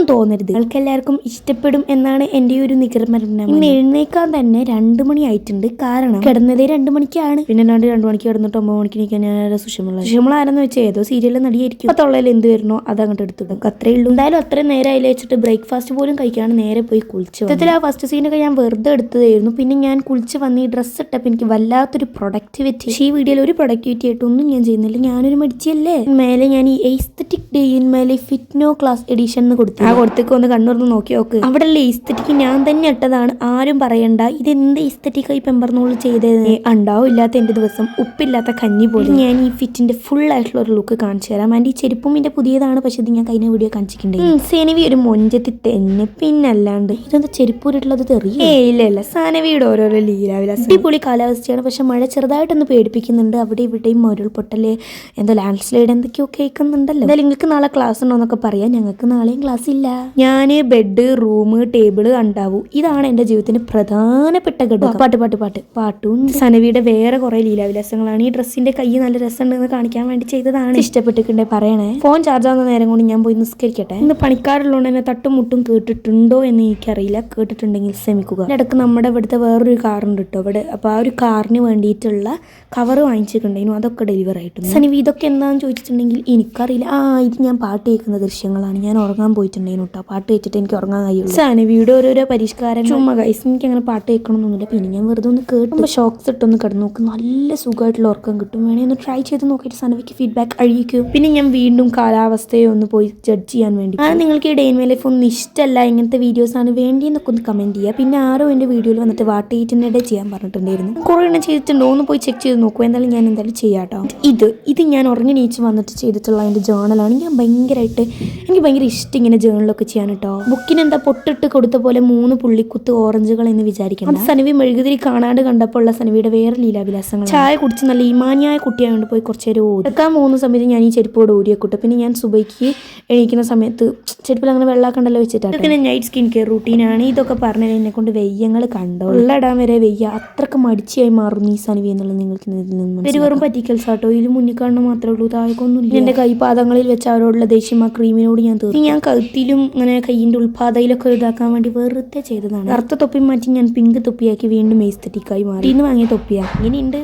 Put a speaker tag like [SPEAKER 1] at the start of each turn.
[SPEAKER 1] ഒന്നും തോന്നരുത്. നിങ്ങൾക്ക് എല്ലാവർക്കും ഇഷ്ടപ്പെടും എന്നാണ് എൻ്റെ ഒരു നിഗമനം. ഇന്ന് എഴുന്നേക്കാൻ തന്നെ 2 മണി ആയിട്ടുണ്ട്. കാരണം കിടന്നതേ 2 മണിക്കാണ്. പിന്നെ 2 മണിക്ക് കിടന്നിട്ട് 9 മണിക്ക് നീക്കാൻ ഞാൻ സുഷമ ആരെന്ന് വെച്ചാൽ ഏതോ സീരിയലിൽ നടിയായിരിക്കും. അപ്പൊ തൊള്ളയിൽ എന്ത് വരുന്നോ അത് അങ്ങോട്ട് എടുത്തിടും. അത്രേ ഉള്ളൂ. എന്തായാലും അത്രയും നേരം അതിൽ വെച്ചിട്ട് ബ്രേക്ക്ഫാസ്റ്റ് പോലും കഴിക്കാണ് നേരെ പോയി കുളിച്ചു. സത്യത്തിൽ ആ ഫസ്റ്റ് സീനൊക്കെ ഞാൻ വെറുതെ എടുത്തതായിരുന്നു. പിന്നെ ഞാൻ കുളിച്ച് വന്ന് ഈ ഡ്രസ്സ് ഇട്ടപ്പോൾ എനിക്ക് വല്ലാത്തൊരു പ്രൊഡക്ടിവിറ്റി. പക്ഷേ ഈ വീഡിയോയിൽ ഒരു പ്രൊഡക്ടിവിറ്റി ആയിട്ടൊന്നും ഞാൻ ചെയ്യുന്നില്ല. ഞാനൊരു മടിച്ചല്ലേ. മേലെ ഞാൻ ഈ എസ്തെറ്റിക് ഡേ ഇൻ മേലെ ഫിറ്റ്നോ ക്ലാസ് എഡിഷൻ എന്ന് കൊടുത്തു. ആ കൊടുത്തേക്ക് ഒന്ന് കണ്ണൂർന്ന് നോക്കി നോക്ക്. അവിടെ ഉള്ള എസ്തെറ്റിക് ഞാൻ തന്നെ ഇട്ടതാണ്. ആരും പറയണ്ട ഇതെന്ത് എസ്തെറ്റിക് ആയി പെമ്പർന്നോള് ചെയ്തത്. ഉണ്ടാവും ഇല്ലാത്ത എൻ്റെ ദിവസം ഉപ്പില്ലാത്ത കഞ്ഞി പോലും. ഞാൻ ഈ ഫിറ്റിന്റെ ഫുൾ ആയിട്ടുള്ള ഒരു ലുക്ക് കാണിച്ചു തരാം. ആൻഡ് ഈ ചെരുപ്പും എൻ്റെ പുതിയതാണ്. പക്ഷെ ഇത് ഞാൻ കഴിഞ്ഞ വീഡിയോ കാണിച്ചിട്ടുണ്ടെങ്കിൽ സേനവി ഒരു മൊഞ്ചത്തി തന്നെ. പിന്നല്ലാണ്ട് ഇതെന്താ ചെരുപ്പൂരിട്ടുള്ളത് തെറിയ ഇല്ല. സാനവിയുടെ ഓരോരോ ലീലാവിലാസം. അടിപൊളി കാലാവസ്ഥയാണ്. പക്ഷെ മഴ ചെറുതായിട്ടൊന്ന് പേടിപ്പിക്കുന്നുണ്ട്. അവിടെ ഇവിടെയും ഉരുൾപൊട്ടല് എന്തോ ലാൻഡ് സ്ലൈഡ് എന്തൊക്കെയോ കേൾക്കുന്നുണ്ടല്ലോ. എന്തായാലും നിങ്ങൾക്ക് നാളെ ക്ലാസ് ഉണ്ടോ എന്നൊക്കെ പറയാം. ഞങ്ങൾക്ക് നാളെയും ക്ലാസ് ഇല്ല. ഞാൻ ബെഡ് റൂം ടേബിള് ഉണ്ടാവും. ഇതാണ് എൻ്റെ ജീവിതത്തിന് പ്രധാനപ്പെട്ട ഘടകം. പാട്ടും സനവിയുടെ വേറെ കുറെ ലീലാവിലാസങ്ങളാണ്. ഈ ഡ്രസ്സിന്റെ കൈ നല്ല രസമുണ്ടെന്ന് കാണിക്കാൻ വേണ്ടി ചെയ്തതാണ്. ഇഷ്ടപ്പെട്ടിട്ടുണ്ടെ പറയണേ. ഫോൺ ചാർജ് ആവുന്ന നേരം കൊണ്ട് ഞാൻ പോയി നിസ്കരിക്കട്ടെ. ഇന്ന് പണിക്കാരുള്ളതുകൊണ്ട് തന്നെ തട്ടും മുട്ടും കേട്ടിട്ടുണ്ടോ എന്ന് എനിക്കറിയില്ല. കേട്ടിട്ടുണ്ടെങ്കിൽ ശ്രമിക്കുക. ഇടയ്ക്ക് നമ്മുടെ ഇവിടുത്തെ വേറൊരു കാറുണ്ട് കേട്ടോ ഇവിടെ. അപ്പൊ ആ ഒരു കാറിന് വേണ്ടിയിട്ടുള്ള കവർ വാങ്ങിച്ചിട്ടുണ്ടായിരുന്നു. അതൊക്കെ ഡെലിവറി ആയിട്ടുണ്ട്. സനവി ഇതൊക്കെ എന്താണെന്ന് ചോദിച്ചിട്ടുണ്ടെങ്കിൽ എനിക്കറിയില്ല. ഇത് ഞാൻ പാട്ട് കേൾക്കുന്ന ദൃശ്യങ്ങളാണ്. ഞാൻ ഉറങ്ങാൻ പോയിട്ടുണ്ടായിരുന്നു കേട്ടോ. പാട്ട് കേട്ടിട്ട് എനിക്ക് ഉറങ്ങാൻ കഴിയുള്ളൂ. സനവിയുടെ ഓരോരോ പരിഷ്കാരം ചുമ്മാ ഗൈസ്. എനിക്ക് അങ്ങനെ പാട്ട് കേൾക്കണമെന്നൊന്നുമില്ല. പിന്നെ ഞാൻ വെറുതെ ഒന്ന് കേട്ടുമ്പോൾ ഷോക്സ് ഇട്ടൊന്ന് കിടന്നു നോക്കും. നല്ല സുഖമായിട്ടുള്ള ഉറക്കം കിട്ടും. വേണേ ഒന്ന് ട്രൈ ചെയ്ത് നോക്കിയിട്ട് സനവിക്ക് ഫീഡ്ബാക്ക് അറിയിക്കും. പിന്നെ ഞാൻ വീണ്ടും കാലാവസ്ഥയെ ഒന്ന് പോയി ജഡ്ജ് ചെയ്യാൻ വേണ്ടി. നിങ്ങൾക്ക് ഈ ഡേ ഇൻ മൈ ലൈഫ് ഒന്നും ഇഷ്ടമല്ല, ഇങ്ങനത്തെ വീഡിയോസ് ആണ് വേണ്ടിയെന്നൊക്കെ ഒന്ന് കമന്റ് ചെയ്യുക. പിന്നെ ആരോ എൻ്റെ വീഡിയോയിൽ വന്നിട്ട് വാട്ട് ഈറ്റിൻ്റെ ചെയ്യാൻ പറഞ്ഞിട്ടുണ്ടായിരുന്നു. കുറേ എണ്ണം ചെയ്തിട്ടുണ്ടോ ഒന്ന് പോയി ചെക്ക് ചെയ്ത് നോക്കൂ. എന്തായാലും ഞാൻ എന്തായാലും ചെയ്യാട്ടോ. ഇത് ഞാൻ ഉറങ്ങി നീച്ച് വന്നിട്ട് ചെയ്തിട്ടുള്ള അതിൻ്റെ ജേണലാണ്. എനിക്ക് ഭയങ്കര ഇഷ്ടം ഇങ്ങനെ ജേണലൊക്കെ ചെയ്യാൻ കേട്ടോ. ബുക്കിന് എന്താ പൊട്ടിട്ട് കൊടുത്ത പോലെ 3 പുള്ളിക്കുത്ത് ഓറഞ്ചുകൾ എന്ന് വിചാരിക്കണം. അത് സനവി മെഴുകുതിരി കാണാണ്ട് കണ്ടപ്പോൾ ഉള്ള സനവിയുടെ വേറെ ലീലാവിലാസങ്ങൾ. ചായ കുടിച്ച് നല്ല ഈമാന്യായ കുട്ടിയായതുകൊണ്ട് പോയി കുറച്ച് നേരം ഓടിക്കാൻ പോകുന്ന സമയത്ത് ഞാൻ ഈ ചെരുപ്പോട് ഊരിയൊക്കെ. പിന്നെ ഞാൻ സുബൈക്ക് എണീക്കുന്ന സമയത്ത് ചെരുപ്പിൽ അങ്ങനെ വെള്ളാക്കണ്ടല്ലോ വെച്ചിട്ടാണ്. ഇതൊക്കെ നൈറ്റ് സ്കിൻ കെയർ റൂട്ടീനാണ്. ഇതൊക്കെ പറഞ്ഞാൽ എന്നെ കൊണ്ട് വെയ്യങ്ങൾ കണ്ടോ. വെള്ളയിടാൻ വരെ വെയ്യ. അത്രക്ക് മടിച്ചായി മാറുന്നു ഈ സനവി എന്നുള്ളത് നിങ്ങൾക്ക് ഇതിൽ നിന്ന് വെറും പറ്റിക്കൽസ് ആട്ടോ. ഇതിൽ മുന്നിൽ കാണുന്ന മാത്രമേ ഉള്ളൂ. താഴെക്കൊന്നുമില്ല. എൻ്റെ കൈപാദങ്ങളിൽ വെച്ച അവരോടുള്ള ദേഷ്യം ആ ക്രീമിനോട് ഞാൻ തീർന്നു. ഞാൻ കഴുത്തിലും അങ്ങനെ കൈയിൻ്റെ ഉൾപാതയിലൊക്കെ ഇതാക്കാൻ വേണ്ടി വെറുതെ ചെയ്തതാണ്. കറുത്ത തൊപ്പി മാറ്റി ഞാൻ പിങ്ക് തൊപ്പിയാക്കി വീണ്ടും എസ്തെറ്റിക്കായി മാറി. ഇന്ന് വാങ്ങിയ തൊപ്പിയാ ഇങ്ങനെയുണ്ട്.